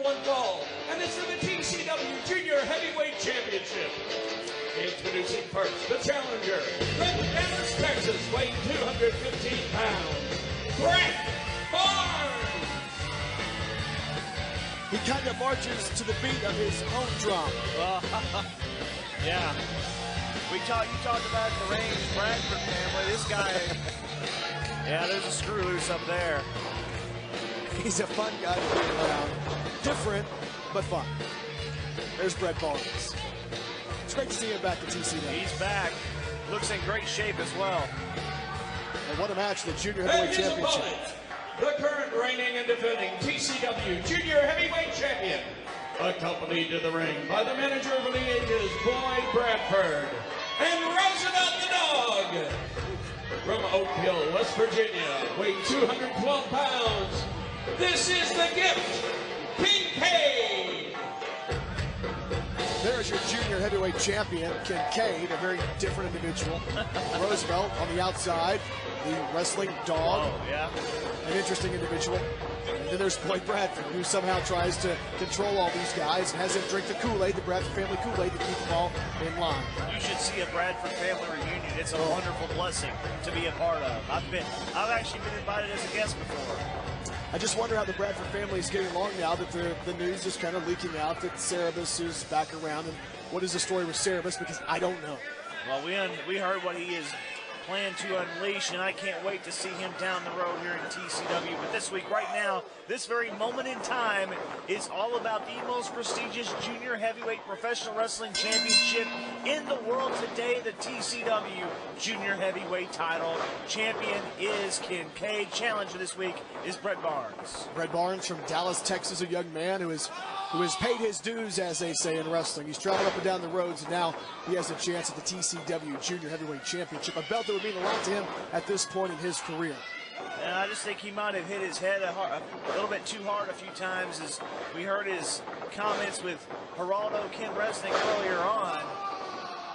#1 fall, and it's for the TCW Junior Heavyweight Championship. Introducing first, the challenger, from Dallas, Texas, weighing 215 pounds, Brett Barnes. He kind of marches to the beat of his own drum. Yeah. You talked about the range, Bradford family. This guy, yeah, there's a screw loose up there. He's a fun guy to be around. Different, but fun. There's Brett Barnes. It's great to see him back at TCW. He's back. Looks in great shape as well. And what a match, the Junior Heavyweight Championship. Opponent, the current reigning and defending TCW Junior Heavyweight Champion, accompanied to the ring by the manager of the ages, Boyd Bradford, and Roosevelt the Dog. From Oak Hill, West Virginia, weighing 212 pounds, this is the gift, Kincaid. There's your Junior Heavyweight Champion, Kincaid, a very different individual. Roosevelt on the outside, the wrestling dog. Oh, yeah. An interesting individual. And then there's Boyd Bradford, who somehow tries to control all these guys and has them drink the Kool-Aid, the Bradford family Kool-Aid, to keep them all in line. You should see a Bradford family reunion. It's a wonderful blessing to be a part of. I've actually been invited as a guest before. I just wonder how the Bradford family is getting along now that the news is kind of leaking out that Cerebus is back around. And what is the story with Cerebus? Because I don't know. Well, we heard what he is plan to unleash, and I can't wait to see him down the road here in TCW. But this week, right now, this very moment in time, is all about the most prestigious junior heavyweight professional wrestling championship in the world today, the TCW Junior Heavyweight Title. Champion is Kincaid. Challenger this week is Brett Barnes. Brett Barnes from Dallas, Texas, a young man who has paid his dues, as they say in wrestling. He's traveled up and down the roads, and now he has a chance at the TCW Junior Heavyweight Championship, a belt that would mean a lot to him at this point in his career. And I just think he might have hit his head a little bit too hard a few times, as we heard his comments with Geraldo Ken Resnick earlier on.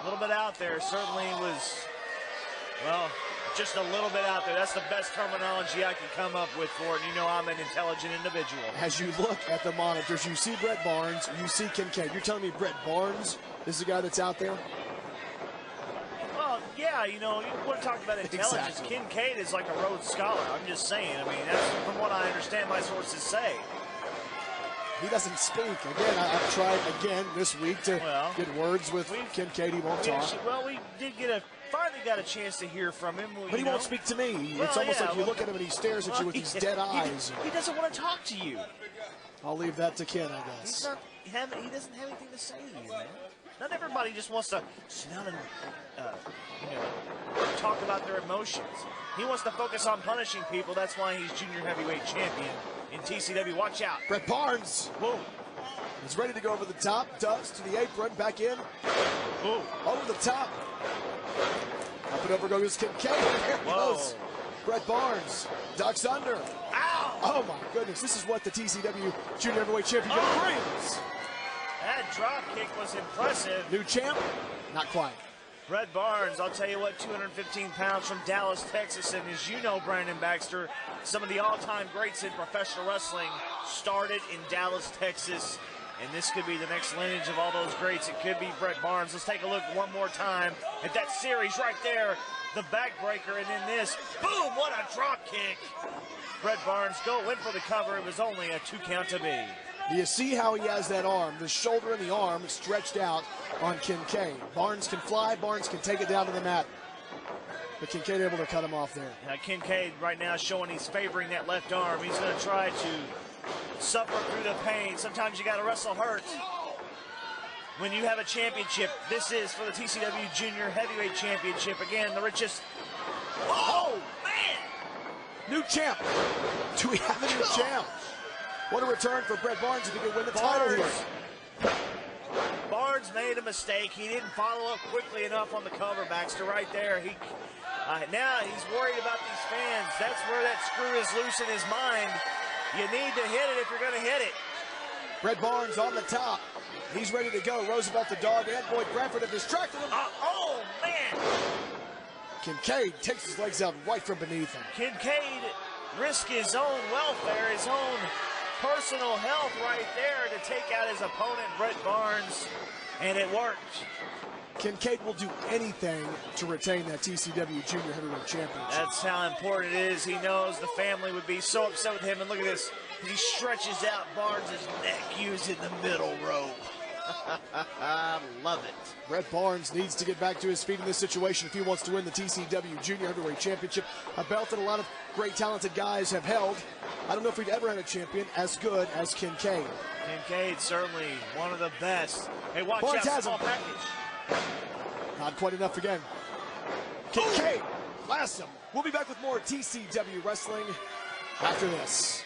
A little bit out there, certainly was, well, just a little bit out there. That's the best terminology I can come up with for it. You know I'm an intelligent individual. As you look at the monitors, you see Brett Barnes, you see Kincaid. You're telling me Brett Barnes is the guy that's out there? Well, yeah, you know, you want to talk about intelligence. Exactly. Kincaid is like a Rhodes Scholar. I'm just saying. I mean, that's from what I understand my sources say. He doesn't speak. Again, I've tried again this week to get words with Kincaid. He won't talk. We did finally got a chance to hear from him. But he won't speak to me. Well, it's almost like you look at him and he stares at you with these dead eyes. He doesn't want to talk to you. I'll leave that to Ken, I guess. He doesn't have anything to say to you, man. Not everybody just wants to sit down and, talk about their emotions. He wants to focus on punishing people. That's why he's Junior Heavyweight Champion in TCW. Watch out. Brett Barnes. Boom. He's ready to go over the top. Does to the apron. Back in. Boom. Over the top. Up and over goes Kincaid. There goes Brett Barnes. Ducks under. Ow! Oh, my goodness. This is what the TCW Junior Heavyweight Championship brings. That drop kick was impressive. New champ? Not quite. Brett Barnes, I'll tell you what, 215 pounds from Dallas, Texas, and as you know, Brandon Baxter, some of the all-time greats in professional wrestling started in Dallas, Texas, and this could be the next lineage of all those greats. It could be Brett Barnes. Let's take a look one more time at that series right there, the backbreaker, and then this, boom, what a drop kick. Brett Barnes went for the cover. It was only a 2 count to be. Do you see how he has that arm, the shoulder and the arm stretched out on Kincaid? Barnes can fly, Barnes can take it down to the mat. But Kincaid able to cut him off there. Now Kincaid right now showing he's favoring that left arm. He's going to try to suffer through the pain. Sometimes you got to wrestle hurt. When you have a championship, this is for the TCW Junior Heavyweight Championship. Again, the richest. Oh, man! New champ. Do we have a new champ? What a return for Brett Barnes if he can win the title here. Barnes made a mistake. He didn't follow up quickly enough on the cover, Baxter, right there. Now he's worried about these fans. That's where that screw is loose in his mind. You need to hit it if you're going to hit it. Brett Barnes on the top. He's ready to go. Roosevelt the Dog and Boyd Bradford have distracted him. Oh, man. Kincaid takes his legs out right from beneath him. Kincaid risked his own welfare, his own personal health right there to take out his opponent, Brett Barnes, and it worked. Kincaid will do anything to retain that TCW Junior Heavyweight Championship. That's how important it is. He knows the family would be so upset with him. And look at this. He stretches out Barnes' neck using the middle rope. Love it. Brett Barnes needs to get back to his feet in this situation if he wants to win the TCW Junior Heavyweight Championship, a belt that a lot of great talented guys have held. I don't know if we've ever had a champion as good as Kincaid. Kincaid certainly one of the best. Hey, watch Barnes out, small package. Not quite enough again. Kincaid blasts him. We'll be back with more TCW Wrestling after this.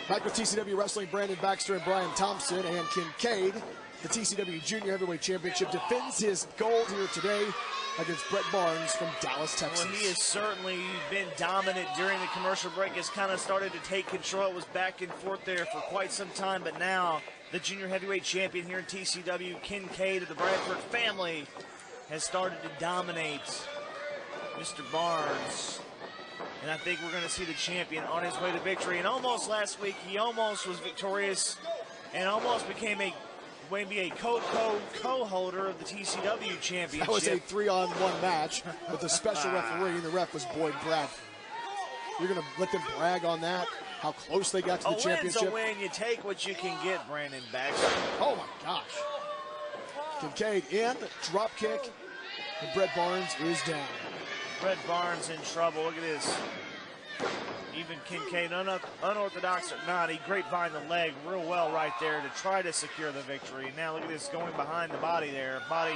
Back with TCW Wrestling, Brandon Baxter and Brian Thompson, and Kincaid, the TCW Junior Heavyweight Championship, defends his gold here today against Brett Barnes from Dallas, Texas. Well, he has certainly been dominant during the commercial break. Has kind of started to take control. It was back and forth there for quite some time, but now the Junior Heavyweight Champion here in TCW, Kincaid of the Bradford Family, has started to dominate Mr. Barnes. And I think we're going to see the champion on his way to victory. And almost last week, he almost was victorious and almost became maybe a co-holder of the TCW Championship. That was a 3-on-1 match with a special referee, and the ref was Boyd Bradford. You're going to let them brag on that? How close they got to the championship? A win's a win. You take what you can get, Brandon Baxter. Oh, my gosh. Kincaid in, drop kick, and Brett Barnes is down. Brett Barnes in trouble. Look at this. Even Kincaid, unorthodox or not, he grapevine the leg real well right there to try to secure the victory. Now look at this, going behind the body there. Body,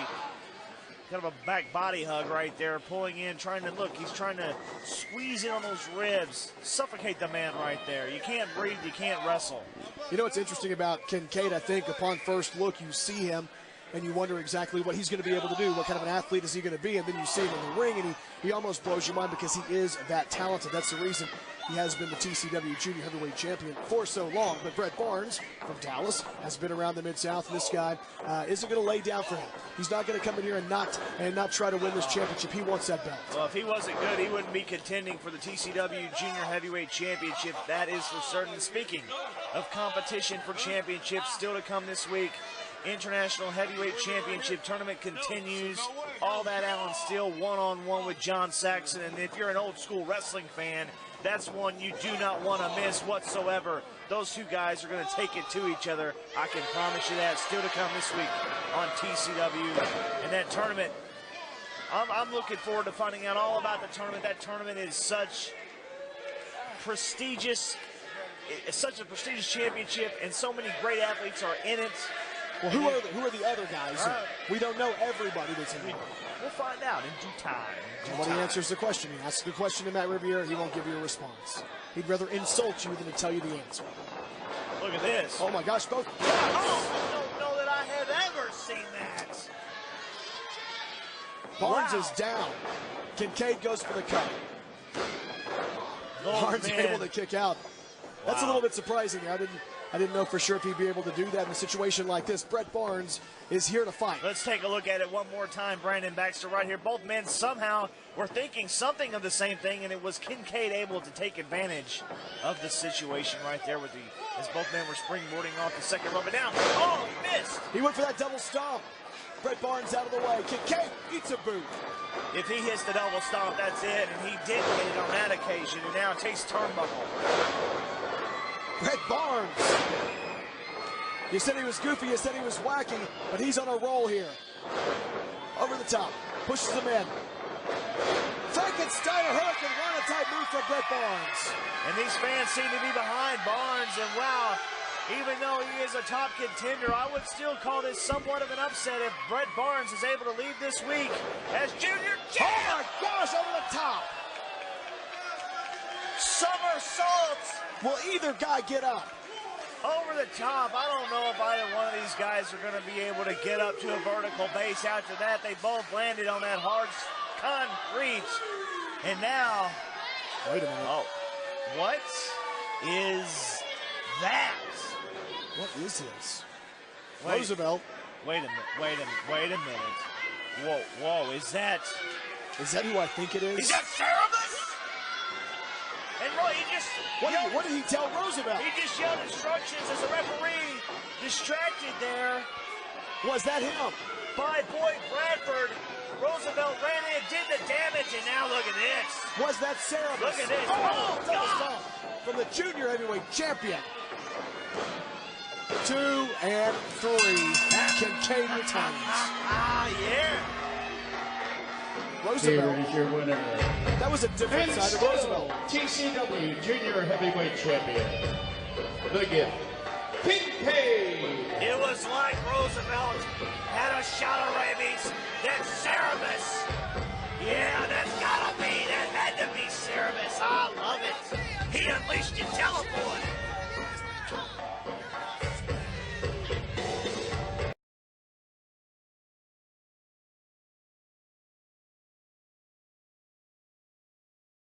kind of a back body hug right there, pulling in, trying to look. He's trying to squeeze in on those ribs, suffocate the man right there. You can't breathe, you can't wrestle. You know what's interesting about Kincaid, I think, upon first look, you see him and you wonder exactly what he's going to be able to do. What kind of an athlete is he going to be? And then you see him in the ring, and he almost blows your mind because he is that talented. That's the reason he has been the TCW Junior Heavyweight Champion for so long. But Brett Barnes from Dallas has been around the Mid-South, and this guy isn't going to lay down for him. He's not going to come in here and not try to win this championship. He wants that belt. Well, if he wasn't good, he wouldn't be contending for the TCW Junior Heavyweight Championship. That is for certain. Speaking of competition for championships, still to come this week, International Heavyweight Championship tournament continues. All that Allen Steele one-on-one with John Saxon. And if you're an old-school wrestling fan, that's one you do not want to miss whatsoever. Those two guys are going to take it to each other. I can promise you that. Still to come this week on TCW. And that tournament, I'm looking forward to finding out all about the tournament. That tournament is such prestigious. It's such a prestigious championship, and so many great athletes are in it. Well, who are the other guys? We don't know everybody that's in it. We'll find out in due time. When he answers the question, he asks the question to Matt Riviere, he won't give you a response. He'd rather insult you than to tell you the answer. Look at this. Oh my gosh, both. Oh, I don't know that I have ever seen that. Barnes is down. Kincaid goes for the cut. Barnes able to kick out. That's a little bit surprising. I didn't know for sure if he'd be able to do that in a situation like this. Brett Barnes is here to fight. Let's take a look at it one more time. Brandon Baxter right here. Both men somehow were thinking something of the same thing, and it was Kincaid able to take advantage of the situation right there with as both men were springboarding off the second rope and down. Oh, he missed. He went for that double stomp. Brett Barnes out of the way. Kincaid eats a boot. If he hits the double stomp, that's it, and he did hit it on that occasion, and now takes turnbuckle. Brett Barnes. You said he was goofy, you said he was wacky, but he's on a roll here. Over the top, pushes him in. Frankenstein, a Hurricane Rana type move from Brett Barnes. And these fans seem to be behind Barnes, and wow, even though he is a top contender, I would still call this somewhat of an upset if Brett Barnes is able to leave this week as junior champ. Oh my gosh, over the top. Somersaults. Will either guy get up? Over the top. I don't know if either one of these guys are going to be able to get up to a vertical base. After that, they both landed on that hard concrete. And now, wait a minute. Oh, what is that? What is this? Wait, Roosevelt. Wait a minute. Whoa, is that who I think it is? Is that Cerebus? And he just... What did he tell Roosevelt? He just yelled instructions as the referee distracted there. Was that him? By Boyd Bradford. Roosevelt ran in, did the damage, and now look at this. Was that Cerebus? Look at this. Oh, Oh, double God. stomp from the junior heavyweight champion. 2 and 3. Kincaid retains. Yeah. Roosevelt. Here is your winner. That was a different And side of still, Roosevelt. TCW Junior Heavyweight Champion. The gift. Kincaid. It was like Roosevelt had a shot of rabies. That's Cerebus. Yeah, that's gotta be. That had to be Cerebus. I love it. He unleashed your teleport.